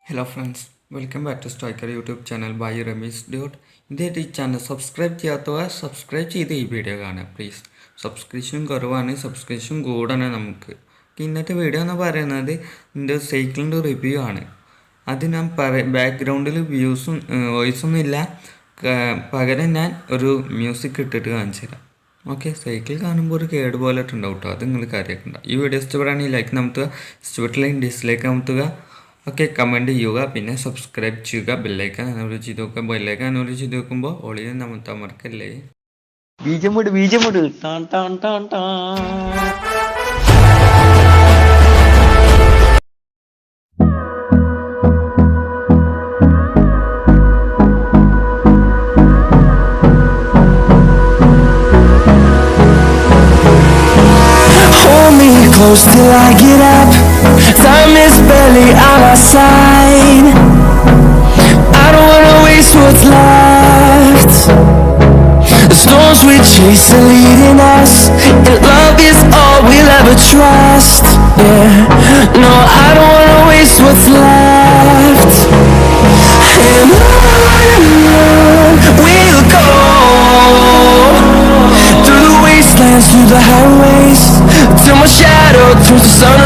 Hello friends, welcome back to Stryker YouTube channel by ramees. ഇതേ channel subscribe ചെയ്യാത്തവർ subscribe ചെയ്ത് ഈ video കാണാം പ്ലീസ്. സബ്സ്ക്രിപ്ഷൻ കുറവാണ്, സബ്സ്ക്രിപ്ഷൻ കൂടണം നമുക്ക്. ഇന്നത്തെ വീഡിയോ എന്ന് പറയുന്നത് എൻ്റെ സൈക്കിളിൻ്റെ റിവ്യൂ ആണ്. അത് ഞാൻ ബാക്ക്ഗ്രൗണ്ടിൽ വോയിസൊന്നും ഇല്ല, പകരം ഞാൻ ഒരു മ്യൂസിക് ഇട്ടിട്ട് കാണിച്ചു തരാം. ഓക്കെ, സൈക്കിൾ കാണുമ്പോൾ ഒരു കേട് പോലെ ഉണ്ടാവും കേട്ടോ, അത് നിങ്ങൾ കാര്യമാക്കണ്ട. ഈ വീഡിയോ ഇഷ്ടപ്പെടുകയാണെങ്കിൽ ലൈക്ക് നമുത്തുക, ഇഷ്ടപ്പെട്ടില്ലെങ്കിൽ ഡിസ്ലൈക്ക് നമുത്തുക. ഓക്കെ, കമൻറ്റ് ചെയ്യുക, പിന്നെ സബ്സ്ക്രൈബ് ചെയ്യുക, ബെല്ലൈക്കൻ എനേബിൾ ചെയ്ത് നോക്കുക. ബെല്ലൈക്കൻ എനേബിൾ ചെയ്ത് നോക്കുമ്പോൾ ഓളിയെ നമുക്ക് അമർക്കല്ലേ. ബീജമിട് ടാൻ ടാൻ ടാൻ ടാൻ. Close till I get up. Time is barely on our side. I don't wanna waste what's left. The storms we chase are leading us, and love is all we'll ever trust. Yeah, no, I don't wanna waste what's left. And on we'll go, through the wastelands, through the highways, till my shadow turns to sun